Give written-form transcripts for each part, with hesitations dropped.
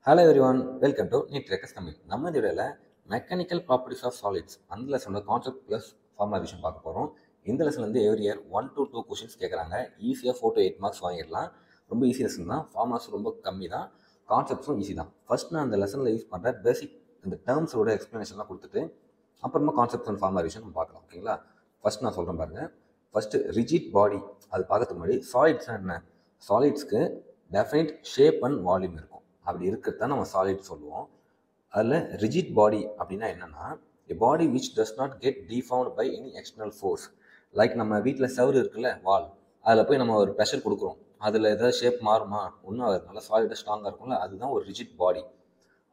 Hello everyone, welcome to NEET Rex Tamil. நம்ம இந்த வீடியோவில் மெக்கானிக்கல் ப்ராப்பர்ட்டிஸ் ஆஃப் சாலிட்ஸ் அந்த லெசனோட கான்செப்ட் ப்ளஸ் ஃபார்முலேஷன் பார்க்க போகிறோம். இந்த லெசன்லேருந்து எவ்ரி இயர் 1 to 2 கொஷின்ஸ் கேட்குறாங்க. ஈஸியாக 4 to 8 மார்க்ஸ் வாங்கிடலாம். ரொம்ப ஈஸி லெசன் தான். ஃபார்முலாஸ் ரொம்ப கம்மி தான், கான்செப்ட்ஸும் ஈஸி தான். ஃபர்ஸ்ட் நான் அந்த லெசனில் யூஸ் பண்ணுற பேசிக் இந்த டேர்ம்ஸோட எக்ஸ்ப்ளனேஷன்லாம் கொடுத்துட்டு அப்புறமா கான்செப்ட்ஸ் அண்ட் ஃபார்முலேஷன் நம்ம பார்க்கலாம். ஓகேங்களா? ஃபர்ஸ்ட் நான் சொல்கிறேன் பாருங்கள். ஃபஸ்ட்டு ரிஜிட் பாடி, அது பார்க்கறதுக்கு முன்னாடி சாலிட்ஸ்னால் என்ன? சாலிட்ஸ்க்கு டெஃபினைட் ஷேப் அண்ட் வால்யூம் இருக்கும். அப்படி இருக்கிறது தான் நம்ம சாலிட் சொல்லுவோம். அதில் ரிஜிட் பாடி அப்படின்னா என்னென்னா, a body which does not get deformed by any external force. Like நம்ம வீட்டில் செவரு இருக்குல்ல, வால், அதில் போய் நம்ம ஒரு ப்ரெஷர் கொடுக்குறோம், அதில் ஏதாவது ஷேப் மாறுமா? ஒன்றும் அது நல்லா சாலிடாக ஸ்ட்ராங்காக இருக்கும்ல, அதுதான் ஒரு ரிஜிட் பாடி.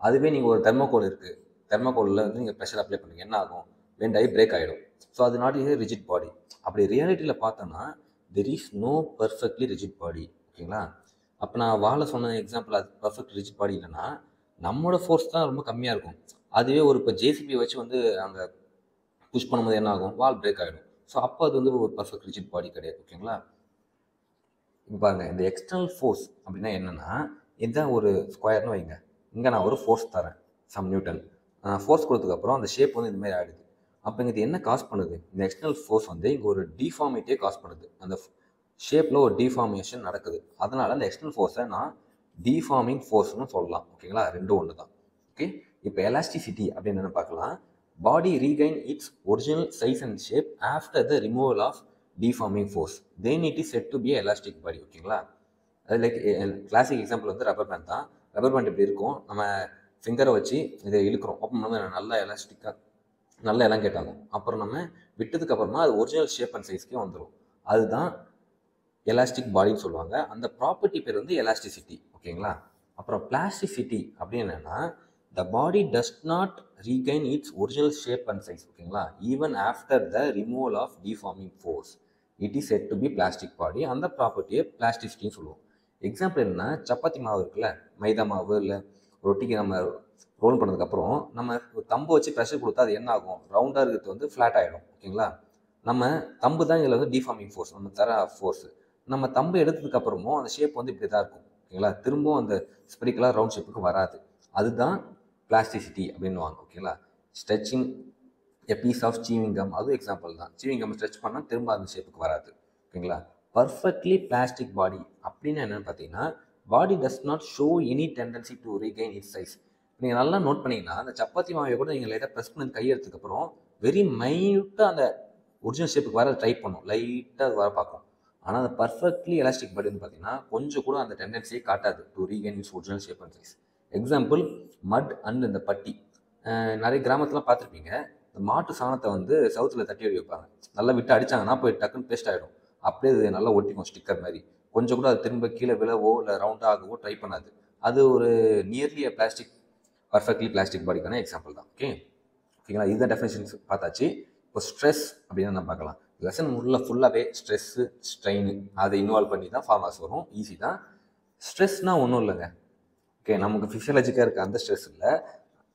அதுவே நீங்கள் ஒரு தெர்மோகோல் இருக்குது, தெர்மோகோலில் வந்து நீங்கள் ப்ரெஷர் அப்ளை பண்ணுங்க, என்ன ஆகும்? பெண்ட் ஆகி பிரேக் ஆகிடும். ஸோ அது நாட் இஸ் ரிஜிட் பாடி. அப்படி ரியாலிட்டியில் பார்த்தோன்னா there is no perfectly rigid body. ஓகேங்களா? அப்போ நான் வாழை சொன்ன எக்ஸாம்பிள் அது பர்ஃபெக்ட் ரிஜிட் பாடி இல்லைன்னா நம்மளோட ஃபோர்ஸ் தான் ரொம்ப கம்மியாக இருக்கும். அதுவே ஒரு இப்போ ஜேசிபி வச்சு வந்து அங்கே புஷ் பண்ணும்போது என்ன ஆகும்? வால் பிரேக் ஆகிடும். ஸோ அப்போ அது வந்து ஒரு பர்ஃபெக்ட் ரிஜிட் பாடி கிடையாது. ஓகேங்களா? இப்போ பாருங்கள், இந்த எக்ஸ்டர்னல் ஃபோர்ஸ் அப்படின்னா என்னென்னா, இதுதான் ஒரு ஸ்கொயர்னு வைங்க. இங்கே நான் ஒரு ஃபோர்ஸ் தரேன், சம் நியூட்டன். ஃபோர்ஸ் கொடுத்ததுக்கப்புறம் அந்த ஷேப் வந்து இந்தமாதிரி ஆகிடுது. அப்போ இங்கே இது என்ன காஸ் பண்ணுது? இந்த எக்ஸ்டர்னல் ஃபோர்ஸ் வந்து இங்கே ஒரு டிஃபார்மிட்டியே காஸ் பண்ணுது. அந்த ஷேப்பில் ஒரு டிஃபார்மேஷன் நடக்குது. அதனால் அந்த எக்ஸ்டர்னல் ஃபோர்ஸை நான் டிஃபார்மிங் ஃபோர்ஸ்னு சொல்லலாம். ஓகேங்களா? ரெண்டும் ஒன்று தான். ஓகே, இப்போ எலாஸ்டிசிட்டி அப்படின்னு என்ன பார்க்கலாம். Body regain its original size and shape after the removal of deforming force, then it is said to be elastic body. ஓகேங்களா? அது லைக் கிளாசிக் எக்ஸாம்பிள் வந்து ரப்பர் பேண்ட் தான். ரப்பர் பேண்ட் இப்படி இருக்கும், நம்ம ஃபிங்கரை வச்சு இதை இழுக்கிறோம், அப்போ நம்ம நல்லா எலாஸ்டிக்காக நல்லா எலாங்கேட் ஆகும். அப்புறம் நம்ம விட்டதுக்கு அப்புறமா அது ஒரிஜினல் ஷேப் அண்ட் சைஸ்க்கே வந்துடும். அதுதான் எலாஸ்டிக் பாடின்னு சொல்லுவாங்க. அந்த ப்ராப்பர்ட்டி பேர் வந்து எலாஸ்டிசிட்டி. ஓகேங்களா? அப்புறம் பிளாஸ்டிசிட்டி அப்படின்னு என்னென்னா, the body does not regain its original shape and size. ஓகேங்களா? Even after the removal of deforming force, it is said to be plastic body. அந்த ப்ராப்பர்ட்டியை பிளாஸ்டிசிட்டின்னு சொல்லுவோம். எக்ஸாம்பிள் என்னன்னா, சப்பாத்தி மாவு இருக்குல்ல, மைதா மாவு இல்லை ரொட்டிக்கு நம்ம ரோல் பண்ணதுக்கப்புறம் நம்ம தம்பு வச்சு ப்ரெஷர் கொடுத்தா அது என்ன ஆகும்? ரவுண்டாக இருக்கிறது வந்து ஃப்ளாட் ஆகிடும். ஓகேங்களா? நம்ம தம்பு தான் இதில் வந்து டிஃபார்மிங் ஃபோர்ஸ், நம்ம தர ஃபோர்ஸு. நம்ம தம்பு எடுத்ததுக்கு அப்புறமும் அந்த ஷேப் வந்து இப்படி தான் இருக்கும். ஓகேங்களா? திரும்பவும் அந்த ஸ்பெரிக்கலாக ரவுண்ட் ஷேப்புக்கு வராது. அதுதான் பிளாஸ்டிசிட்டி அப்படின்னுவாங்க. ஓகேங்களா? ஸ்ட்ரெச்சிங் எ பீஸ் ஆஃப் சீவிங்கம், அதுவும் எக்ஸாம்பிள் தான். சீவிங்கம் ஸ்ட்ரெச் பண்ணால் திரும்ப அந்த ஷேப்புக்கு வராது. ஓகேங்களா? பர்ஃபெக்ட்லி பிளாஸ்டிக் பாடி அப்படின்னு என்னென்னு பார்த்தீங்கன்னா, body does not show any tendency to regain its size. நீங்கள் நல்லா நோட் பண்ணிங்கன்னா, அந்த சப்பாத்தி மாவை கூட நீங்கள் லைட்டாக ப்ரெஸ் பண்ணி கையெடுத்ததுக்கப்புறம் வெரி மைன்யூட்டாக அந்த ஒரிஜினல் ஷேப்புக்கு வர ட்ரை பண்ணும், லைட்டாக அது வர பார்க்கும். ஆனால் அந்த பர்ஃபெக்ட்லி எலாஸ்டிக் பாடி வந்து பார்த்தீங்கன்னா கொஞ்சம் கூட அந்த டெண்டன்சியை காட்டாது to regain it's original shape and size. Example மட் அண்ட் இந்த பட்டி. நிறைய கிராமத்துலாம் பார்த்துருப்பீங்க, இந்த மாட்டு சாணத்தை வந்து சவுத்தில் தட்டி அடி வைப்பாங்க. நல்லா விட்டு அடித்தாங்கன்னா போய் டக்குன்னு பேஸ்ட் ஆகிடும். அப்படியே அது நல்லா ஒட்டிக்கும் ஸ்டிக்கர் மாதிரி. கொஞ்சம் கூட அது திரும்ப கீழே விழவோ இல்லை ரவுண்டாக ஆகவோ ட்ரை பண்ணாது. அது ஒரு நியர்லி பிளாஸ்டிக், பர்ஃபெக்ட்லி பிளாஸ்டிக் பாடிக்கான எக்ஸாம்பிள் தான். ஓகேங்களா? இதுதான் டெஃபினேஷன்ஸ் பார்த்தாச்சு. இப்போ ஸ்ட்ரெஸ் அப்படின்னு நம்ம பார்க்கலாம். லெசன் ஃபுல்லாகவே ஸ்ட்ரெஸ்ஸு ஸ்ட்ரெயின் அதை இன்வால்வ் பண்ணி தான் ஃபார்முலாஸ் வரும். ஈஸி தான். ஸ்ட்ரெஸ்னால் ஒன்றும் இல்லைங்க. ஓகே, நமக்கு ஃபிசியாலஜிக்காக இருக்க அந்த ஸ்ட்ரெஸ் இல்லை.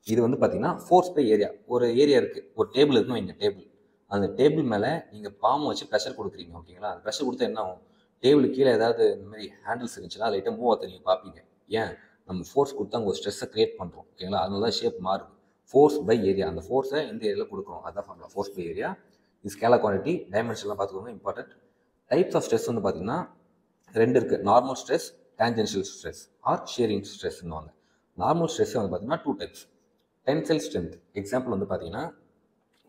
இது வந்து பார்த்தீங்கன்னா ஃபோர்ஸ் பை ஏரியா. ஒரு ஏரியா இருக்குது, ஒரு டேபிள் இருக்குன்னு வைங்க. டேபிள், அந்த டேபிள் மேலே நீங்கள் பாம்பு வச்சு ப்ரெஷர் கொடுக்குறீங்க. ஓகேங்களா? அந்த ப்ரெஷர் கொடுத்தா என்ன ஆகும்? டேபிள் கீழே ஏதாவது இந்த மாதிரி ஹேண்டில்ஸ் இருந்துச்சுன்னா லைட்டாக மூவ் ஆக நீங்கள் பார்ப்பீங்க. ஏன்? நம்ம ஃபோர்ஸ் கொடுத்து அங்கே ஒரு ஸ்ட்ரெஸ்ஸை க்ரியேட் பண்ணுறோம். ஓகேங்களா? அதனால தான் ஷேப் மாறுது. ஃபோர்ஸ் பை ஏரியா, அந்த ஃபோர்ஸை எந்த ஏரியாவில் கொடுக்குறோம் அதுதான் ஃபார்முலா, ஃபோர்ஸ் பை ஏரியா. இது ஸ்கேலார் குவான்டிட்டி, டைமென்ஷன்லாம் பார்த்துக்கோங்க, இம்பார்ட்டன்ட். டைப்ஸ் ஆஃப் ஸ்ட்ரெஸ் வந்து பார்த்தீங்கன்னா ரெண்டு இருக்குது. Normal stress, tangential stress or shearing ஸ்ட்ரெஸ்னுவாங்க. நார்மல் ஸ்ட்ரெஸ் வந்து பார்த்தீங்கன்னா 2 டைப்ஸ். Tensile strength. எக்ஸாம்பிள் வந்து பார்த்தீங்கன்னா,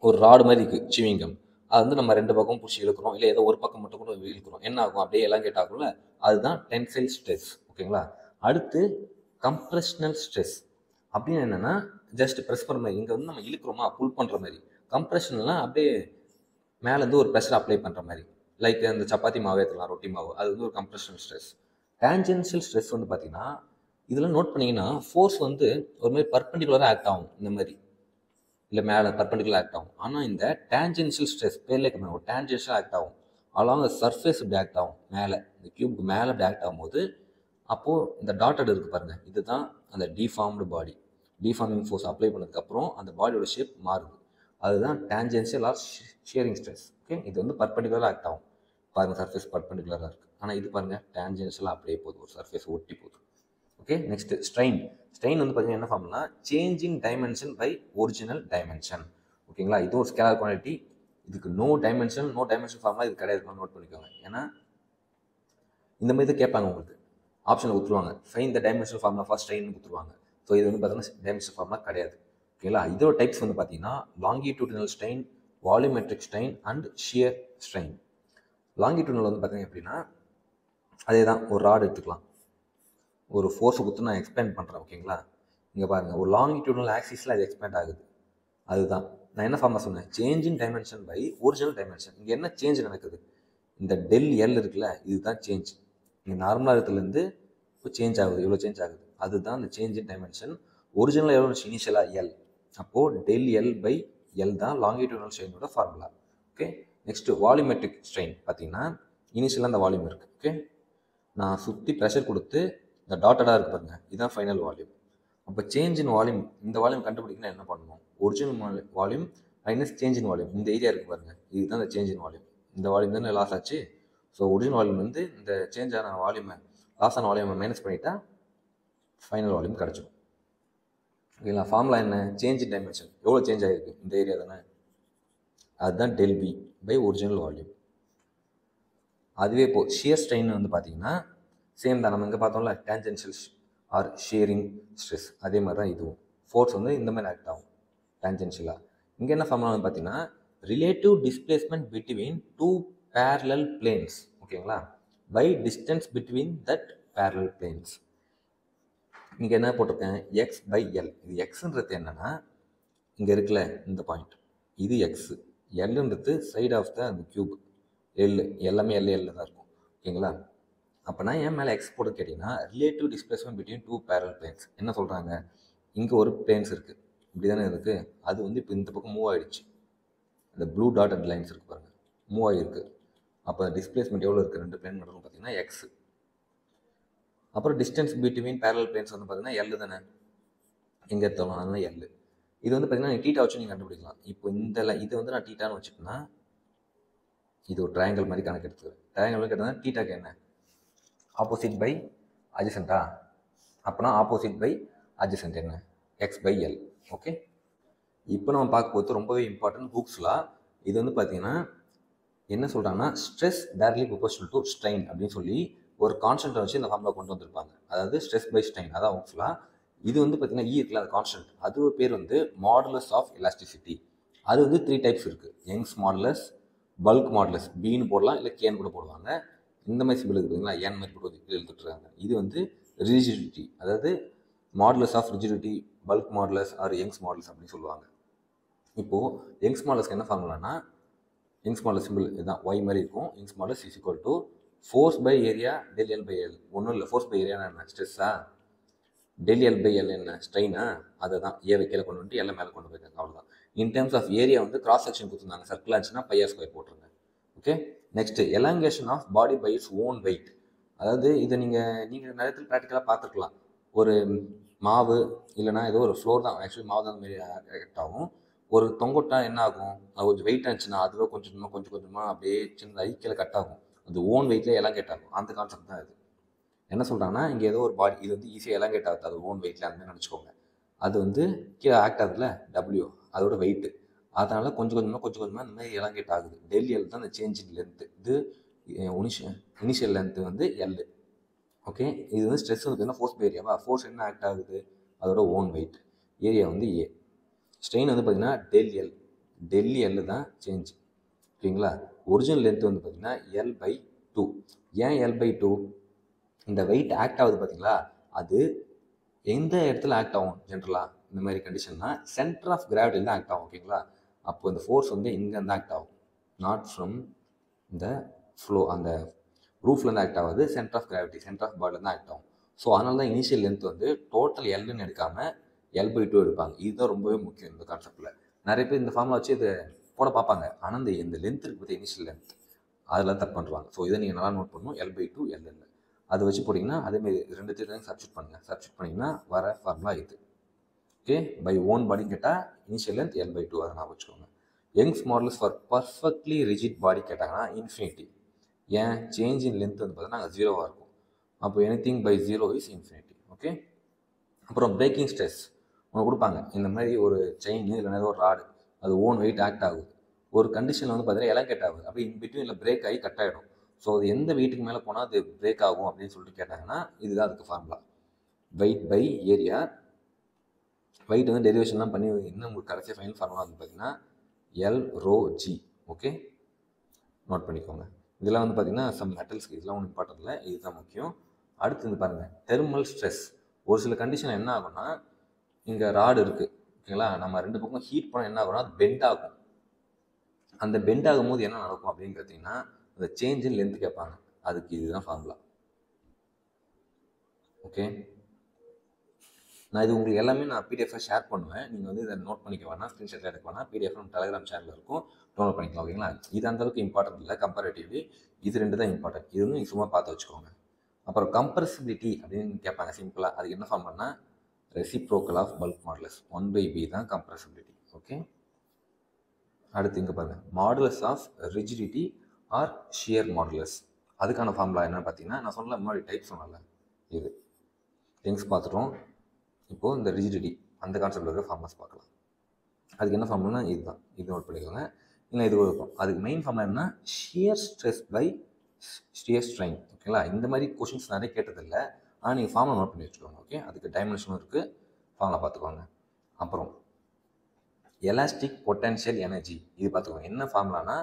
ஒரு ராடு மாதிரி இருக்குது சீவிங்கம், அது வந்து நம்ம 2 பக்கம் பிடிச்சி இழுக்கிறோம், இல்லை ஏதோ ஒரு பக்கம் மட்டும் கூட இழுக்கிறோம், என்ன ஆகும்? அப்படியே எலாங்கேட் ஆகும்ல, அதுதான் டென்சைல் ஸ்ட்ரெஸ். ஓகேங்களா? அடுத்து கம்ப்ரெஷனல் ஸ்ட்ரெஸ் அப்படின்னு என்னென்னா, ஜஸ்ட் ப்ரெஸ் பண்ணுற மாதிரி, இங்கே வந்து நம்ம இழுக்கிறோமா புல் பண்ணுற மாதிரி. கம்ப்ரெஷன்லாம் அப்படியே மேலேருந்து ஒரு ப்ரெஷர் அப்ளை பண்ணுற மாதிரி, லைக் அந்த சப்பாத்தி மாவு ஏற்றலாம், ரொட்டி மாவு, அது வந்து ஒரு கம்ப்ரெஷனல் ஸ்ட்ரெஸ். டேஞ்சென்ஷியல் ஸ்ட்ரெஸ் வந்து பார்த்தீங்கன்னா, இதெல்லாம் நோட் பண்ணிங்கன்னா ஃபோர்ஸ் வந்து ஒரு மாதிரி பர்பெண்டிகுலராக ஆக்ட் ஆகும், இந்த மாதிரி இல்லை மேலே பர்பெண்டிகுலர் ஆக்ட் ஆகும். ஆனால் இந்த டேஞ்சென்ஷியல் ஸ்ட்ரெஸ் பேர்லேயே கம்மி, ஒரு டேஞ்சென்ஷியல் ஆக்ட் ஆகும். அலாங் சர்ஃபேஸ் இப்படி ஆக்ட் ஆகும், மேலே இந்த கியூப்க்கு மேலே இப்படி ஆக்ட் ஆகும்போது அப்போது இந்த டாட்டட் இருக்குது பாருங்கள், இதுதான் அந்த deformed body. Deforming force apply பண்ணதுக்கப்புறம் அந்த பாடியோட ஷேப் மாறுது, அதுதான் tangential or shearing stress. Okay, இது வந்து பர்பெண்டிகுலராக ஆக்ட் ஆகும். பாருங்கள், சர்ஃபேஸ் பர்பெண்டிகுலராக இருக்குது. ஆனால் இது பாருங்கள் டேஞ்சென்ஷியலாக அப்படியே போகுது, ஒரு சர்ஃபேஸ் ஒட்டி போகுது. Okay, next strain. ஸ்ட்ரெயின் வந்து பார்த்தீங்கன்னா என்ன ஃபார்ம்னா changing dimension by original dimension. ஓகேங்களா, இது ஒரு ஸ்கேலார் குவான்டிட்டி. இதுக்கு நோ டைமென்ஷன் ஃபார்ம்லாம் இது கிடையாது, நோட் பண்ணிக்கோங்க. ஏன்னா இந்த மாதிரி கேட்பாங்க உங்களுக்கு, ஆப்ஷனை கொடுத்துருவாங்க find the dimensional formula for strain கொடுத்துருவாங்க. ஸோ இது வந்து பார்த்தீங்கன்னா டைமென்ஷனல் ஃபார்முலா கிடையாது. ஓகேங்களா, இதோட டைப்ஸ் வந்து பார்த்தீங்கன்னா longitudinal strain, volumetric strain and shear strain. Longitudinal வந்து பார்த்தீங்க அப்படின்னா அதே தான், ஒரு ராட் எடுத்துக்கலாம், ஒரு ஃபோர்ஸை கொடுத்து நான் எக்ஸ்பேண்ட் பண்ணுறேன். ஓகேங்களா, இங்கே பாருங்கள், ஒரு லாங்கிடியூடினல் ஆக்சிஸில் அது எக்ஸ்பேண்ட் ஆகுது. அதுதான் நான் என்ன ஃபார்முலா சொன்னேன், change in dimension by original dimension. இங்கே என்ன சேஞ்ச் நடக்குது, இந்த டெல் எல் இருக்குல்ல, இதுதான் சேஞ்ச். இங்கே நார்மலாக இருக்கிறதுலேருந்து இப்போ சேஞ்ச் ஆகுது, இவ்வளோ சேஞ்ச் ஆகுது, அதுதான் இந்த சேஞ்ச் இன் டைமென்ஷன். ஒரிஜினல் எவ்வளோ இனிஷியலாக எல், அப்போது டெல் எல் பை எல் தான் லாங்கிடியூடினல் ஸ்ட்ரெயினோட ஃபார்முலா. ஓகே, நெக்ஸ்ட்டு வால்யூமெட்ரிக் ஸ்ட்ரெயின் பார்த்தீங்கன்னா இனிஷியலாக அந்த வால்யூம் இருக்குது. ஓகே, நான் சுற்றி ப்ரெஷர் கொடுத்து இந்த டாட்டடாக இருக்கு பாருங்க, இதுதான் ஃபைனல் வால்யூம். அப்போ சேஞ்ச் இன் வால்யூம், இந்த வால்யூம் கண்டுபிடிக்கணும் என்ன பண்ணணும், original volume minus change in volume. இந்த ஏரியா இருக்குது பாருங்கள், இதுதான் இந்த சேஞ்ச் இன் வால்யூம். இந்த வால்யூம் தானே லாஸ் ஆச்சு. ஸோ ஒரிஜினல் வால்யூம் வந்து இந்த சேஞ்ச் ஆன வால்யூமை, லாஸ் ஆன வால்யூமை மைனஸ் பண்ணிட்டா ஃபைனல் வால்யூம் கிடச்சிடும். ஓகேங்களா, ஃபார்முலா என்ன, சேஞ்ச் இன் டைமென்ஷன் எவ்வளோ சேஞ்ச் ஆகிருக்கு, இந்த ஏரியா தானே, அதுதான் del P by original volume. அதுவே இப்போது ஷியர் ஸ்ட்ரெயின் வந்து பார்த்தீங்கன்னா சேம் தான், நம்ம இங்கே பார்த்தோம்ல டேஞ்சென்ஷியல் ஆர் ஷியரிங் ஸ்ட்ரெஸ், அதே மாதிரி தான் இதுவும். ஃபோர்ஸ் வந்து இந்த மாதிரி ஆக்ட் ஆகும் டேஞ்சென்ஷியலாக. இங்கே என்ன ஃபார்முலா வந்து பார்த்தீங்கன்னா relative displacement between two parallel planes. ஓகேங்களா, by distance between that parallel planes. இங்கே என்ன போட்டிருக்கேன், எக்ஸ் பை எல். இது எக்ஸுன்றது என்னென்னா இங்கே இருக்குல்ல இந்த பாயிண்ட், இது எக்ஸு, எல்லுன்றது சைட் ஆஃப் த அந்த க்யூப், எல் எல்லாமே எல்ல தான் இருக்கும். ஓகேங்களா, அப்போனா ஏன் மேலே எக்ஸ் போட்டு கேட்டிங்கன்னா relative displacement between two parallel planes. என்ன சொல்கிறாங்க, இங்கே ஒரு பிளேன்ஸ் இருக்குது, இப்படி தானே இருக்குது, அது வந்து இப்போ இந்த பக்கம் மூவ் ஆகிடுச்சு, இந்த ப்ளூ டாட்டட் லைன்ஸ் இருக்குது பாருங்கள், மூவ் ஆகிருக்கு. அப்போ டிஸ்பிளேஸ்மெண்ட் எவ்வளோ இருக்குது, ரெண்டு பிளேன் நடுவில் பார்த்தீங்கன்னா எக்ஸ். அப்புறம் டிஸ்டன்ஸ் பிட்வீன் பேரலல் பிளேன்ஸ் வந்து பார்த்தீங்கன்னா எல் தானே, எங்கே எடுத்தாலும் அதனால் எல். இது வந்து பார்த்தீங்கன்னா நீங்கள் டீட்டா வச்சு நீங்கள் கண்டுபிடிக்கலாம். இப்போ இந்த இது வந்து நான் டீட்டான்னு வச்சுக்கோன்னா, இது ஒரு ட்ரையாங்கிள் மாதிரி கணக்கு எடுத்துக்கிறேன். ட்ரையாங்கிள் கேட்டால் டீட்டாக்கு என்ன, ஆப்போசிட் பை அட்ஜசன்ட்டா, அப்போனா ஆப்போசிட் பை அட்ஜசன்ட் என்ன, எக்ஸ் பை எல். ஓகே, இப்போ நம்ம பார்க்க போகிறது ரொம்பவே இம்பார்ட்டன்ட் ஹூக்ஸ்லாம். இது வந்து பார்த்தீங்கன்னா என்ன சொல்கிறாங்கன்னா stress directly proportional to strain அப்படின்னு சொல்லி ஒரு கான்ஸ்டன்ட்டை வச்சு இந்த ஃபார்முலா கொண்டு வந்திருப்பாங்க. அதாவது ஸ்ட்ரெஸ் பை ஸ்ட்ரெயின், அதான் ஹூக்ஸ்லாம். இது வந்து பார்த்தீங்கன்னா இ இருக்குல்ல, அந்த கான்ஸ்டன்ட், அது பேர் வந்து மாடுலஸ் ஆஃப் எலாஸ்டிசிட்டி. அது வந்து 3 டைப்ஸ் இருக்குது, யங்ஸ் மாடுலஸ், பல்க் மாடுலஸ், பின்னு போடலாம் இல்லை கேன்னு கூட போடுவாங்க. இந்த மாதிரி சிம்பிள் இருக்குதுங்களா, ஏன் மாதிரி போட்டு எழுதிட்டுருக்காங்க. இது வந்து ரிஜிடிட்டி, அதாவது modulus of rigidity, bulk modulus or Young's modulus அப்படின்னு சொல்லுவாங்க. இப்போது யங்ஸ் மாடுலஸ்க்கு என்ன ஃபார்முலானா, யங்ஸ் மாடுலஸ் சிம்பிள் இதுதான், ஒய் மாதிரி இருக்கும். Young's modulus is equal to force by area del L by L. ஒன்றும் இல்லை, ஃபோர்ஸ் பை ஏரியா என்ன, ஸ்ட்ரெஸ்ஸா, டெல் எல் பை எல் என்ன, ஸ்ட்ரெயினா, அதை தான் ஏவை கீழே கொண்டு வந்துட்டு எல்லாம் மேலே கொண்டு போயிருக்காங்க, அவ்வளோதான். இன் டேர்ம்ஸ் ஆஃப் ஏரியா வந்து கிராஸ் செக்ஷன் கொடுத்துருந்தாங்க, சர்க்கிள் ஆச்சுன்னா பை ஆர் ஸ்கொயர் போட்டுருங்க. Okay, next elongation of body by its own weight. அதாவது இதை நீங்கள் நிறைய ப்ராக்டிக்கலாக பார்த்துருக்கலாம். ஒரு மாவு இல்லைனா ஏதோ ஒரு ஃப்ளோர் தான், ஆக்சுவலி மாவு தான் அந்த மாதிரி ஆக்ட் ஆகும். ஒரு தொங்கொட்டா என்ன ஆகும், அது கொஞ்சம் வெயிட் ஆச்சுன்னா அதுவே கொஞ்சம் கொஞ்சமாக அப்படியே சின்னதாகி கீழே கட் ஆகும். அது ஓன் வெயிட்லேயே எலாங்கேட் ஆகும். அந்த கான்செப்ட் தான் இது. என்ன சொல்கிறாங்கன்னா இங்கே ஏதோ ஒரு பாடி, இது வந்து ஈஸியாக எலாங்கேட் ஆகுது, அது ஓன் வெயிட்டில் அந்த மாதிரி நினச்சிக்கோங்க. அது வந்து கீழே ஆக்ட் ஆகுதுல்ல டபிள்யூ, அதோட வெயிட்டு, அதனால் கொஞ்சம் கொஞ்சமாக இந்த மாதிரி எலாங்கேட் ஆகுது. டெல் எல் தான் இந்த சேஞ்ச் இன் லென்த்து. இது இனிஷியல் லென்த்து வந்து எல். ஓகே, இது வந்து ஸ்ட்ரெஸ் வந்து என்ன, ஃபோர்ஸ் பை ஏரியாவா, ஃபோர்ஸ் என்ன ஆக்ட் ஆகுது, அதோட ஓன் வெயிட், ஏரியா வந்து ஏ. ஸ்ட்ரெயின் வந்து பார்த்திங்கன்னா டெல் எல் தான் சேஞ்ச். ஓகேங்களா, ஒரிஜினல் லென்த் வந்து பார்த்திங்கன்னா எல் பை 2. ஏன் எல் பை 2, இந்த வெயிட் ஆக்ட் ஆகுது பார்த்தீங்களா, அது எந்த இடத்துல ஆக்ட் ஆகும் ஜென்ரலாக இந்த மாதிரி கண்டிஷன்னா, சென்டர் ஆஃப் கிராவிட்டியில் தான் ஆக்ட் ஆகும். ஓகேங்களா, அப்போ இந்த ஃபோர்ஸ் வந்து இங்கேருந்து ஆக்ட் ஆகும், நாட் ஃப்ரம் இந்த ஃப்ளோ, அந்த ரூஃப்லேருந்து ஆக்ட் ஆகாது, centre of gravity, centre of பாடியில் தான் ஆக்ட் ஆகும். ஸோ அதனால தான் இனிஷியல் லென்த் வந்து டோட்டல் எல்லுன்னு எடுக்காமல் எல் பை 2 எடுப்பாங்க. இதுதான் ரொம்பவே முக்கியம் இந்த கான்செப்டில். நிறைய பேர் இந்த ஃபார்முலா வச்சு இதை போட பார்ப்பாங்க, ஆனால் இந்த லென்த் இருக்குது இனிஷியல் லென்த், அதெல்லாம் தப்பு பண்ணுறாங்க. ஸோ இதை நீங்கள் நல்லா நோட் பண்ணணும், எல் பை 2 எல் இல்லை, அதை வச்சு போட்டிங்கன்னா அதேமாரி 2 தீர்வையும் சப்ஸ்டியூட் பண்ணுங்கள். சப்ஸ்டியூட் பண்ணிங்கன்னா வர ஃபார்முலா இது. ஓகே, பை ஓன் பாடி கேட்டால் இனிஷியல் லென்த் எல் பை 2, அதை நான் வச்சுக்கோங்க. Young's modulus for perfectly rigid பாடி கேட்டாங்கன்னா இன்ஃபினிட்டி. ஏன், சேஞ்ச் இன் லென்த் வந்து பார்த்தீங்கன்னா 0வாக இருக்கும். அப்போ anything by 0 is infinity. Okay, அப்புறம் பிரேக்கிங் ஸ்ட்ரெஸ் ஒன்று கொடுப்பாங்க. இந்த மாதிரி ஒரு செயின் இல்லைனா ஒரு ராடு அது ஓன் வெயிட் ஆக்ட் ஆகுது. ஒரு கண்டிஷனில் வந்து பார்த்தீங்கன்னா எலங்கேட் ஆகுது. அப்படி இன் பிட்வீனில் பிரேக் ஆகி கட் ஆகிடும். ஸோ அது எந்த வெயிட்டுக்கு மேலே போனால் அது பிரேக் ஆகும் அப்படின்னு சொல்லிட்டு கேட்டாங்கன்னா இதுதான் அதுக்கு formula. Weight by area. Weight வந்து டெரிவேஷன்லாம் பண்ணி இன்னும் உங்களுக்கு கடைசி ஃபைனல் ஃபார்முலா வந்து பார்த்தீங்கன்னா L rho g. Okay, note பண்ணிக்கோங்க. இதெல்லாம் வந்து பார்த்தீங்கன்னா சம் மெட்டல்ஸ்க்கு இதெல்லாம் ஒன்றும் இம்பார்ட்டன்ட் இல்லை, இதுதான் முக்கியம். அடுத்து வந்து பாருங்கள் தெர்மல் ஸ்ட்ரெஸ். ஒரு சில கண்டிஷன் என்ன ஆகும்னா இங்கே ராடு இருக்குது ஓகேங்களா, நம்ம ரெண்டு பக்கம் ஹீட் பண்ணால் என்ன ஆகும்னா அது பெண்ட் ஆகும். அந்த பெண்ட் ஆகும்போது என்ன நடக்கும் அப்படின்னு பார்த்தீங்கன்னா அந்த சேஞ்ச் இன் லென்த் கேட்பாங்க. அதுக்கு இதுதான் ஃபார்முலா. ஓகே, நான் இது உங்களுக்கு எல்லாமே நான் பிடிஎஃபாக ஷேர் பண்ணுவேன். நீங்கள் வந்து இதை நோட் பண்ணிக்க வேணாம், ஸ்க்ரீன்ஷாட் எடுக்க வேணாம். பிடிஎஃப் நம்ம டெலிகிராம் சேனலில் இருக்கும், டவுன்லோட் பண்ணிக்கலாம். ஓகேங்களா, இது அந்தளவுக்கு இம்பார்ட்டன்ட் இல்லை கம்பேரிட்டிவ்லி. இது ரெண்டு தான் இம்பார்ட்டன்ட். இது வந்து நீங்கள் சும்மா பார்த்து வச்சுக்கோங்க. அப்புறம் கம்ப்ரெசிபிலிட்டி அப்படின்னு கேட்பாங்க சிம்பிளாக. அதுக்கு என்ன ஃபார்முலானா reciprocal of bulk modulus 1/b தான் கம்ப்ரெசிபிலிட்டி. ஓகே, அடுத்து இங்கே பாருங்கள் modulus of rigidity or shear modulus. அதுக்கான ஃபார்முலா என்னன்னு பார்த்தீங்கன்னா நான் சொன்ன முன்னாடி டைப் சொன்னல இது திங்ஸ் பார்த்துட்டோம். இப்போது இந்த ரிஜிடிட்டி அந்த கான்செப்டில் இருக்கிற ஃபார்முலாஸ் பார்க்கலாம். அதுக்கு என்ன ஃபார்முலானா இதுதான், இது நோட் பண்ணிக்கோங்க. இல்லை இது இருக்கும். அதுக்கு மெயின் ஃபார்முலா என்ன, shear stress by shear strain. ஓகேங்களா, இந்த மாதிரி கொஷின்ஸ் நிறைய கேட்டதில்லை, ஆனால் நீங்கள் ஃபார்முலா நோட் பண்ணி வச்சுக்கோங்க. ஓகே, அதுக்கு டைமென்ஷனும் இருக்குது, ஃபார்முலா பார்த்துக்கோங்க. அப்புறம் எலாஸ்டிக் பொட்டன்ஷியல் எனர்ஜி இது பார்த்துக்கோங்க. என்ன ஃபார்முலானா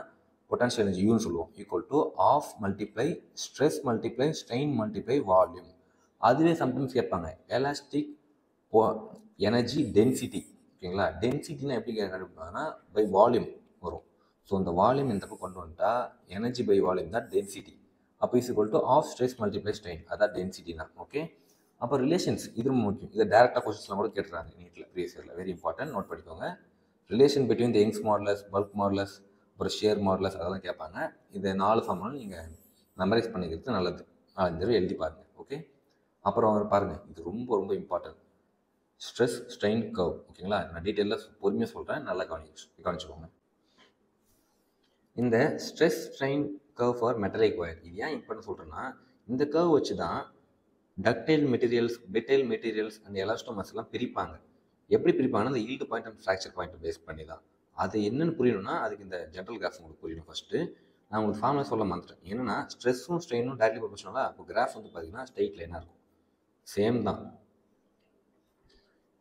பொட்டன்ஷியல் எனர்ஜி யூன்னு சொல்லுவோம், equal to half multiply stress multiply strain multiply volume. அதுவே சம்டைம்ஸ் கேட்பாங்க எலாஸ்டிக் எனர்ஜி டென்சிட்டி. ஓகேங்களா, டென்சிட்டினா எப்படி கண்டுபிடிப்பாங்கன்னா பை வால்யூம் வரும். ஸோ இந்த வால்யூம் இந்த பக்கம் கொண்டு வந்துட்டா எனர்ஜி பை வால்யூம் தான் டென்சிட்டி. அப்போ is equal to half stress multiply strain, அதான் டென்சிட்டினா. ஓகே, அப்போ ரிலேஷன்ஸ் இது ரொம்ப முக்கியம். இதை டேரெக்டாக கொஸ்டின்ஸ்லாம் கூட கேட்டுறாங்க நீட்டில் ப்ரீவியஸ் இயரில், வெரி இம்பார்ட்டன்ட், நோட் பண்ணிக்கோங்க. Relation between the Young's modulus, bulk modulus, அப்புறம் ஷியர் மாடுலஸ் அதெல்லாம் கேட்பாங்க. இந்த 4 ஃபார்முலாவும் நீங்கள் மெமரைஸ் பண்ணிக்கிறது நல்லது. 4 தடவை எழுதி பாருங்கள். ஓகே, அப்புறம் பாருங்கள் இது ரொம்ப ரொம்ப இம்பார்ட்டன்ட், ஸ்ட்ரெஸ் ஸ்ட்ரெயின் கர்வ். ஓகேங்களா, நான் டீட்டெயிலாக பொறுமையாக சொல்கிறேன், நல்லா கவனிச்சுக்கோங்க. இந்த stress strain curve for metallic wire இது ஏன் இம்பார்ட்டன் சொல்கிறேன்னா இந்த கர்வ் வச்சு தான் ductile materials, brittle materials and elastomers எல்லாம் பிரிப்பாங்க. எப்படி பிரிப்பாங்கன்னா அந்த yield point and fracture point base பண்ணி தான். அது என்னென்னு புரியணும்னா அதுக்கு இந்த ஜென்ரல் கிராஃப் உங்களுக்கு புரியணும். ஃபஸ்ட்டு நான் உங்களுக்கு ஃபார்முலா சொல்ல மாட்டேன். என்னென்னா ஸ்ட்ரெஸ்ஸும் ஸ்ட்ரெயினும் டைரக்ட்லி ப்ரொபோர்ஷனலாக. அப்போ கிராஃப் வந்து பார்த்தீங்கன்னா ஸ்ட்ரெயிட் லைனாக இருக்கும், சேம் தான்.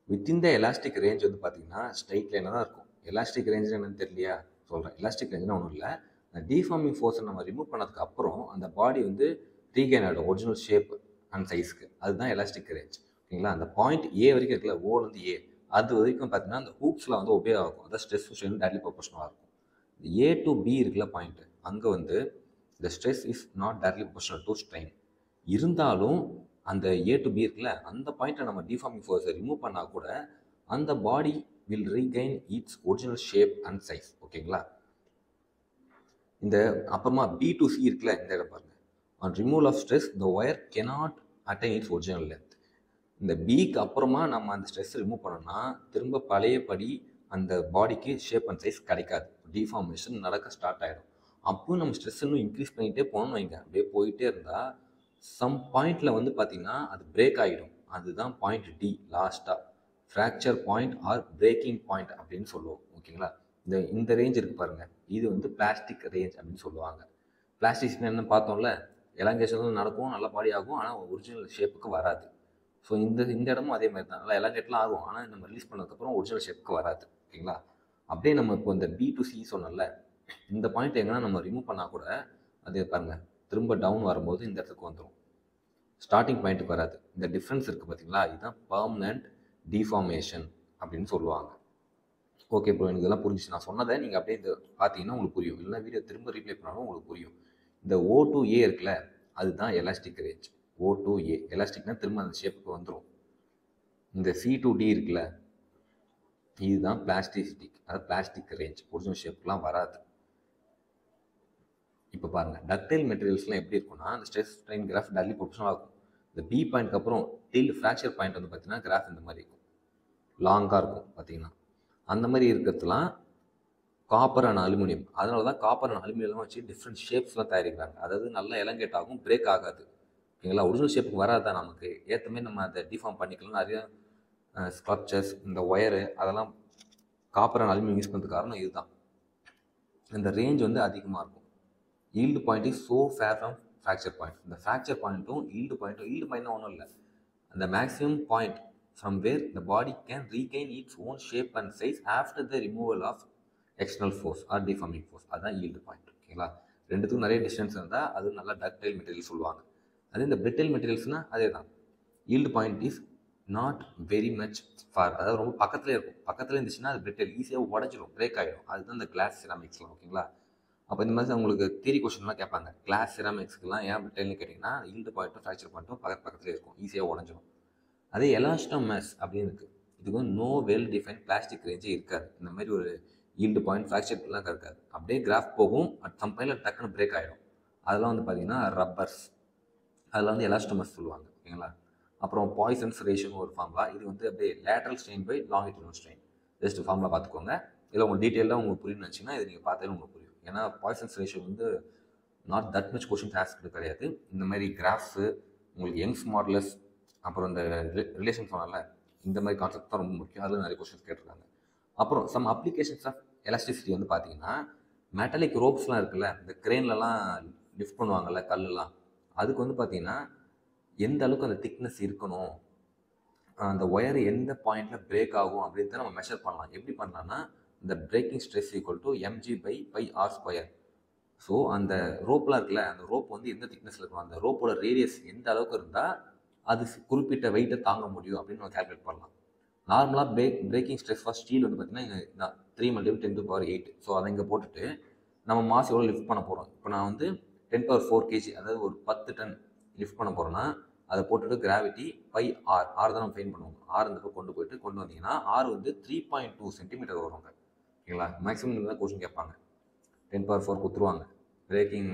வித்தின் த எலாஸ்டிக் ரேஞ்ச் வந்து பார்த்தீங்கன்னா ஸ்ட்ரெயிட் லைனாக தான் இருக்கும். எலாஸ்டிக் ரேஞ்ச் என்னன்னு தெரியலையா சொல்கிறேன். எலாஸ்டிக் ரேஞ்சுனா ஒன்றும் இல்லை, அந்த டிஃபார்மிங் ஃபோர்ஸை நம்ம ரிமூவ் பண்ணதுக்கு அப்புறம் அந்த பாடி வந்து ரீகெயின் ஆகிடும் ஒரிஜினல் ஷேப் அண்ட் சைஸ்க்கு, அதுதான் எலாஸ்டிக் ரேஞ்ச். ஓகேங்களா, அந்த பாயிண்ட் ஏ வரைக்கும் இருக்குல்ல, ஓலேருந்து ஏ அது வரைக்கும் பார்த்தீங்கன்னா அந்த ஹூப்ஸில் வந்து ஒபே ஆகும். அதான் ஸ்ட்ரெஸ் ஸ்ட்ரெயின் டைரக்ட்லி ப்ரொபோர்ஷனலாக இருக்கும். ஏ டு பி இருக்குல்ல பாயிண்ட், அங்கே வந்து இந்த stress is not directly proportional to strain. இருந்தாலும் அந்த ஏ டு பி இருக்குல்ல அந்த பாயிண்ட்டை நம்ம டிஃபார்மிங் ஃபோர்ஸை ரிமூவ் பண்ணால் கூட அந்த பாடி will regain it's original shape and size. ஓகேங்களா, இந்த அப்புறமா பி டு சி இருக்குல்ல இந்த இடம் பாருங்க, on removal of stress the wire cannot attain its original length. இந்த பிக்கு அப்புறமா நம்ம அந்த ஸ்ட்ரெஸ் ரிமூவ் பண்ணோம்னா திரும்ப பழையபடி அந்த பாடிக்கு ஷேப் அண்ட் சைஸ் கிடைக்காது, டிஃபார்மேஷன் நடக்க ஸ்டார்ட் ஆகிடும். அப்போ நம்ம ஸ்ட்ரெஸ் இன்னும் இன்க்ரீஸ் பண்ணிகிட்டே போகணும் வைங்க, அப்படியே போயிட்டே இருந்தால் சம் பாயிண்டில் வந்து பார்த்திங்கன்னா அது பிரேக் ஆகிடும். அதுதான் பாயிண்ட் டி, லாஸ்ட்டாக fracture point or breaking point அப்படின்னு சொல்லுவோம். ஓகேங்களா, இந்த ரேஞ்ச் இருக்குது பாருங்கள், இது வந்து பிளாஸ்டிக் ரேஞ்ச் அப்படின்னு சொல்லுவாங்க. பிளாஸ்டிக்ஸ்னு என்ன பார்த்தோம்ல, எலாங்கேஷன் நடக்கும், நல்ல பாடி ஆகும், ஆனால் ஒரிஜினல் ஷேப்புக்கு வராது. ஸோ இந்த இடமும் அதே மாதிரி தான், நல்லா எலாங்கேட்லாம் ஆகும், ஆனால் நம்ம ரிலீஸ் பண்ணதுக்கப்புறம் ஒரிஜினல் ஷேப்புக்கு வராது. ஓகேங்களா, அப்படியே நம்ம இப்போ இந்த பி டு சி சொன்னல இந்த பாயிண்ட் எங்கன்னா நம்ம ரிமூவ் பண்ணால் கூட அது பாருங்கள் திரும்ப டவுன் வரும்போது இந்த இடத்துக்கு வந்துடும், ஸ்டார்டிங் பாயிண்ட்டுக்கு வராது. இந்த டிஃப்ரென்ஸ் இருக்குது பார்த்தீங்களா, இதுதான் பர்மனண்ட் டிஃபார்மேஷன் அப்படின்னு சொல்லுவாங்க. ஓகே ப்ரோ, எனக்கு இதெல்லாம் புரிஞ்சிச்சு. நான் சொன்னதை நீங்கள் அப்படியே இந்த பார்த்தீங்கன்னா உங்களுக்கு புரியும், இல்லைனா வீடியோ திரும்ப ரீப்ளே பண்ணாலும் உங்களுக்கு புரியும். இந்த ஓ டு ஏ இருக்குல்ல அதுதான் எலாஸ்டிக் ரேஞ்ச். ஓ டு ஏ எலாஸ்டிக்னா திரும்ப அந்த ஷேப்புக்கு வந்துடும். இந்த சி டு டி இருக்குல்ல இதுதான் பிளாஸ்டிசிட்டிக், அதாவது பிளாஸ்டிக் ரேஞ்ச், ஒரிஜினல் ஷேப்புக்கெலாம் வராது. இப்போ பாருங்கள் டக்டைல் மெட்டீரியல்ஸ்லாம் எப்படி இருக்குன்னா அந்த ஸ்ட்ரெஸ் ஸ்ட்ரெயின் கிராஃப் டைரக்ட்லி ப்ரொபோர்ஷனலாக இருக்கும். இந்த பி பாயிண்ட்க்கு அப்புறம் டில் ஃப்ராக்சர் பாயிண்ட் வந்து பார்த்தீங்கன்னா கிராஃப் இந்த மாதிரி இருக்கும், லாங்காக இருக்கும் பார்த்தீங்கன்னா. அந்த மாதிரி இருக்கிறதுலாம் காப்பர் அண்ட் அலுமினியம். அதனால தான் காப்பர் அண்ட் அலுமினியம் வச்சு டிஃப்ரெண்ட் ஷேப்ஸ்லாம் தயாரிக்கிறாங்க. அதாவது நல்லா எலங்கேட் ஆகும், பிரேக் ஆகாது. ஓகேங்களா, ஒரிஜினல் ஷேப்புக்கு வராது தான், நமக்கு ஏற்ற மாதிரி நம்ம அதை டிஃபார்ம் பண்ணிக்கலாம், நிறைய ஸ்க்ளப்சர்ஸ், இந்த ஒயரு அதெல்லாம் காப்பர் அண்ட் அலுமினியம் யூஸ் பண்ணுறதுக்கு காரணம் இதுதான். இந்த ரேஞ்ச் வந்து அதிகமாக இருக்கும். Yield point is so far from fracture point. இந்த ஃப்ராக்சர் பாயிண்ட்டும் ஈல்டு பாயிண்ட்டும் ஒன்றும் இல்லை, அந்த maximum point from where the body can regain its own shape and size after the removal of external force or deforming force. அதுதான் yield point. ஓகேங்களா? ரெண்டுத்துக்கும் நிறைய டிஸ்டன்ஸ் இருந்தால் அது நல்லா டக்டைல் மெட்டீரியல் சொல்லுவாங்க. அது இந்த பிரிட்டில் மெட்டீரியல்ஸ்னால் அதே தான். Yield point is not very much for, அதாவது ரொம்ப பக்கத்துலேயே இருக்கும். பக்கத்தில் இருந்துச்சுன்னா அது பிரிட்டில் ஈஸியாக உடஞ்சிடும், பிரேக் ஆகிடும். அதுதான் இந்த கிளாஸ் செராமிக்ஸ்லாம். ஓகேங்களா? அப்போ இந்த மாதிரி உங்களுக்கு தியரி கொஸ்டின்லாம் கேட்பாங்க. கிளாஸ் செராமிக்ஸ்க்குலாம் ஏன் பிரிட்டில்னு கேட்டிங்கன்னா ஈல்டு பாயிண்ட்டும் ஃப்ராக்சர் பாயிண்ட்டும் பக்கத்துலேயே இருக்கும், ஈஸியாக உடஞ்சிடும். அதே எலாஸ்டோமர்ஸ் அப்படின்னு இருக்குது, இதுக்கு வந்து நோ வெல் டிஃபைன் பிளாஸ்டிக் ரேஞ்சே இருக்காது. இந்த மாதிரி ஒரு ஈல்டு பாயிண்ட் ஃப்ராக்சர்லாம் இருக்காது. அப்படியே கிராஃப் போகும், அட் சம் பாயிண்டில் டக்குன்னு பிரேக் ஆகிடும். அதெல்லாம் வந்து பார்த்திங்கன்னா ரப்பர்ஸ், அதில் வந்து எலாஸ்டோமர்ஸ் சொல்லுவாங்க. ஓகேங்களா? அப்புறம் பாய்சன்ஸ் ரேஷியோன்னு ஒரு ஃபார்முலா, இது வந்து அப்படியே lateral strain by longitudinal strain. Just formula பார்த்துக்கோங்க. இதில் உங்களுக்கு டீட்டெயிலாக உங்களுக்கு புரியும்னு நினச்சிங்கன்னா இது நீங்கள் பார்த்தாலும் உங்களுக்கு புரியும். ஏன்னா பாய்சன்ஸ் ரேஷியோ வந்து not that much questions asked கிடையாது. இந்த மாதிரி கிராஃப்ஸு, உங்களுக்கு யங்ஸ் மாடுலஸ், அப்புறம் இந்த ரிலேஷன் சொன்னால இந்த மாதிரி கான்செப்ட் தான் ரொம்ப முக்கியம். அதில் நிறைய கொஷின்ஸ் கேட்டிருக்காங்க. அப்புறம் சம் அப்ளிகேஷன்ஸ் ஆஃப் எலாஸ்டிசிட்டி வந்து பார்த்தீங்கன்னா மெட்டாலிக் ரோப்ஸ்லாம் இருக்குல்ல, இந்த க்ரெயின்லலாம் லிஃப்ட் பண்ணுவாங்கள்ல கல்லுலாம், அதுக்கு வந்து பார்த்தீங்கன்னா எந்த அளவுக்கு அந்த திக்னஸ் இருக்கணும், அந்த ஒயர் எந்த பாயிண்டில் பிரேக் ஆகும் அப்படின்னு நம்ம மெஷர் பண்ணலாம். எப்படி பண்ணலாம்னா இந்த breaking stress equal to mg/πr². So அந்த ரோப்லாம் இருக்குல்ல, அந்த ரோப் வந்து எந்த திக்னஸில் இருக்கும், அந்த ரோப்போட ரேடியஸ் எந்த அளவுக்கு இருந்தால் அது குறிப்பிட்ட வெயிட்டை தாங்க முடியும் அப்படின்னு நம்ம கால்குலேட் பண்ணலாம். நார்மலாக பிரேக்கிங் ஸ்ட்ரெஸ் ஃபார் ஸ்டீல் வந்து பார்த்தீங்கன்னா 3 × 10⁸. ஸோ அதை இங்கே போட்டுட்டு நம்ம மாஸ் எவ்வளோ லிஃப்ட் பண்ண போகிறோம். இப்போ நான் வந்து 10⁴ kg, அதாவது ஒரு 10 டன் லிஃப்ட் பண்ண போகிறோன்னா அதை போட்டுட்டு கிராவிட்டி πr தான் நம்ம ஃபைன் பண்ணுவோம். ஆர் இந்த கொண்டு வந்தீங்கன்னா ஆர் வந்து 3.2 சென்டிமீட்டர் வருவாங்க. ஓகேங்களா? மேக்ஸிமம் தான் கொஸ்டின் கேட்பாங்க. 10⁴ கொடுத்துருவாங்க, பிரேக்கிங்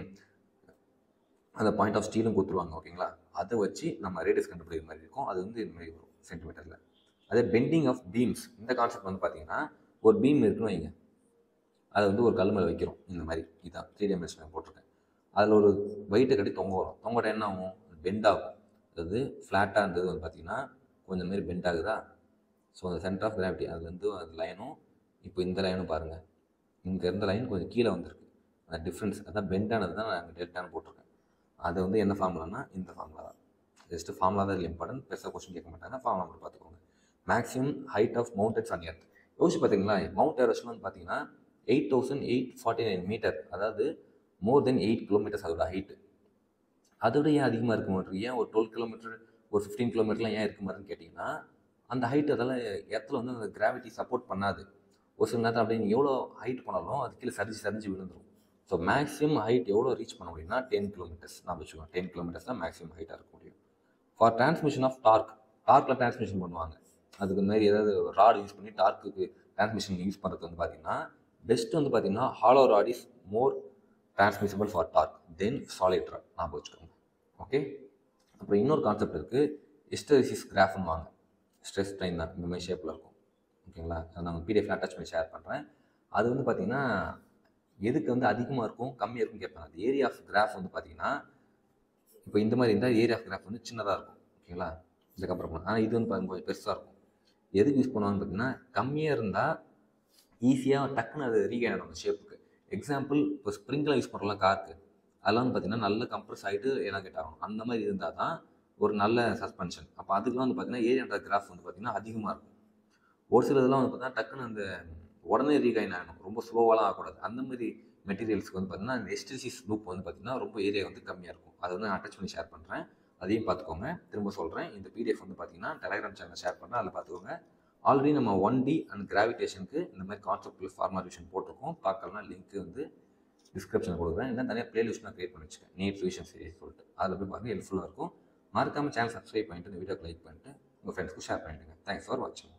அந்த பாயிண்ட் ஆஃப் ஸ்டீலும் கொடுத்துருவாங்க. ஓகேங்களா? அதை வச்சு நம்ம ரேடியஸ் கண்டுபிடிக்கிற மாதிரி இருக்கும். அது வந்து இந்த மாதிரி வரும் சென்டிமீட்டரில். அதே பெண்டிங் ஆஃப் பீம்ஸ், இந்த கான்செப்ட் வந்து பார்த்தீங்கன்னா ஒரு பீம் இருக்குன்னு வைங்க, அதை வந்து ஒரு கல் மேலே வைக்கிறோம். இந்த மாதிரி இதுதான் 3 டைமென்ஷன் போட்டிருக்கேன். அதில் ஒரு வெயிட்டை கட்டி தொங்க வரும். தொங்கோட என்ன ஆகும், பெண்ட் ஆகும். அதாவது ஃப்ளாட்டாக இருந்தது வந்து பார்த்திங்கன்னா கொஞ்சம் மாரி பெண்ட் ஆகுதா. ஸோ அந்த சென்டர் ஆஃப் கிராவிட்டி அது வந்து அந்த லைனும் இப்போ இந்த லைனும் பாருங்கள், இங்கே இருந்த லைன் கொஞ்சம் கீழே வந்திருக்கு. அந்த டிஃப்ரென்ஸ் அதான் பெண்டானது தான் நான் அங்கே டெல்டான்னு போட்டிருக்கேன். அது வந்து என்ன ஃபார்முலானா இந்த ஃபார்முலா தான். ஜஸ்ட்டு ஃபார்முலா தான் இம்பார்ட்டன்ட், பெருசாக கொஸ்டின் கேட்க மாட்டாங்க. ஃபார்முலா மட்டும் பார்த்துக்கோங்க. Maximum height of mountains on earth. யோசிச்சு பார்த்தீங்களா, மவுண்ட் எவரெஸ்ட் வந்து பார்த்தீங்கன்னா 8849 மீட்டர், அதாவது மோர் தென் 8 கிலோமீட்டர்ஸ் அதோட ஹைட்டு. அதோட ஏன் அதிகமாக இருக்க மாட்டேங்குது, ஏன் ஒரு 12 கிலோமீட்டர் ஒரு 15 கிலோமீட்டர்லாம் ஏன் இருக்க மாட்டேன்னு கேட்டிங்கன்னா அந்த ஹைட் அதெல்லாம் இடத்துல வந்து அந்த கிராவிட்டி சப்போர்ட் பண்ணாது. ஒரு சில நேரத்தில் அப்படி நீங்கள் எவ்வளோ ஹைட் பண்ணாலும் அது கீழே சரிஞ்சு விழுந்துடும். ஸோ மேக்ஸிமம் ஹைட் எவ்வளோ ரீச் பண்ண முடியும்னா 10 கிலோமீட்டர்ஸ் நான் வச்சுக்கோங்க. 10 கிலோமீட்டர்ஸ் தான் மேக்ஸிமம் ஹைட்டாக இருக்க முடியும். ஃபார் டிரான்ஸ்மிஷன் ஆஃப் டார்க்கில் டிரான்ஸ்மிஷன் பண்ணுவாங்க. அதுக்கு மாதிரி ஏதாவது ராட் யூஸ் பண்ணி டார்க்குக்கு டிரான்ஸ்மிஷன் யூஸ் பண்ணுறது வந்து பார்த்தீங்கன்னா பெஸ்ட்டு வந்து பார்த்தீங்கன்னா hollow rod is more transmissible for torque than solid rod. ஞாபகம் வச்சுக்கோங்க. ஓகே. அப்புறம் இன்னொரு கான்செப்ட் இருக்குது, ஹிஸ்டரிசிஸ் கிராஃப்னு வாங்க. ஸ்ட்ரெஸ் ட்ரெயின் தான் இந்த மாதிரி ஷேப்பில் இருக்கும். ஓகேங்களா? அதை நான் பிடிஎஃப்ல அட்டாச் பண்ணி ஷேர் பண்ணுறேன். அது வந்து பார்த்திங்கன்னா எதுக்கு வந்து அதிகமாக இருக்கும் கம்மியாக இருக்குன்னு கேட்பாங்க. அது ஏரியா ஆஃப் கிராஃப் வந்து பார்த்திங்கன்னா இப்போ இந்த மாதிரி இருந்தால் ஏரியா ஆஃப் கிராஃப் வந்து சின்னதாக இருக்கும். ஓகேங்களா? இதுக்கப்புறம் ஆனால் இது வந்து கொஞ்சம் பெருசாக இருக்கும். எதுக்கு யூஸ் பண்ணுவாங்கன்னு பார்த்தீங்கன்னா கம்மியாக இருந்தால் ஈஸியாக டக்குன்னு அது ரீகெயின் ஆகிடும் அந்த ஷேப்புக்கு. எக்ஸாம்பிள் இப்போ ஸ்ப்ரிங்லாம் யூஸ் பண்ணுறலாம் காருக்கு, அதெல்லாம் வந்து பார்த்திங்கன்னா நல்ல கம்ப்ரஸ் ஆகிட்டு எலாங்கேட் ஆகும். அந்த மாதிரி இருந்தால் தான் ஒரு நல்ல சஸ்பென்ஷன். அப்போ அதுக்கெலாம் வந்து பார்த்திங்கன்னா ஏரியா கிராஃப் வந்து பார்த்திங்கன்னா அதிகமாக இருக்கும். ஒரு சில இதெல்லாம் வந்து பார்த்தீங்கன்னா டக்குன்னு அந்த உடனே ரீகைன் ஆகணும், ரொம்ப ஸ்லோவாலாம் ஆகக்கூடாது. அந்த மாதிரி மெட்டீரியல்ஸ்க்கு வந்து பார்த்திங்கன்னா இந்த ஹிஸ்டரிசிஸ் லூப் வந்து பார்த்திங்கன்னா ரொம்ப ஏரியா வந்து கம்மியாக இருக்கும். அதை வந்து நான் அட்டாச் பண்ணி ஷேர் பண்ணுறேன், அதையும் பார்த்துக்கோங்க. திரும்ப சொல்கிறேன், இந்த பிடிஎஃப் வந்து பார்த்திங்கன்னா டெலிகிராம் சேனல் ஷேர் பண்ணுறேன், அதில் பார்த்துக்கோங்க. ஆல்ரெடி நம்ம 1D அண்ட் கிராவிடேஷனுக்கு இந்த மாதிரி கான்செப்ட் ப்ளஸ் ஃபார்முலேஷன் போட்டிருக்கோம். பார்க்கலாம், லிங்க் வந்து டிஸ்கிரிப்ஷன் கொடுக்குறேன். இல்லை தனியாக பிளேலிஸ்ட் நான் க்ரியேட் பண்ணி வச்சுக்கேன், நீட் ரிவிஷன் சீரிஸ் சொல்லிட்டு. அதில் போய் பாருங்கள், ஹெல்ப்ஃபுல்லாக இருக்கும். மறக்காமல் சேனல் சப்ஸ்கிரைப் பண்ணிட்டு இந்த வீடியோக்கு லைக் பண்ணிட்டு உங்கள் ஃப்ரெண்ட்ஸ்க்கு ஷேர் பண்ணிவிடுங்க. தேங்க்ஸ் ஃபார் வாட்சிங்.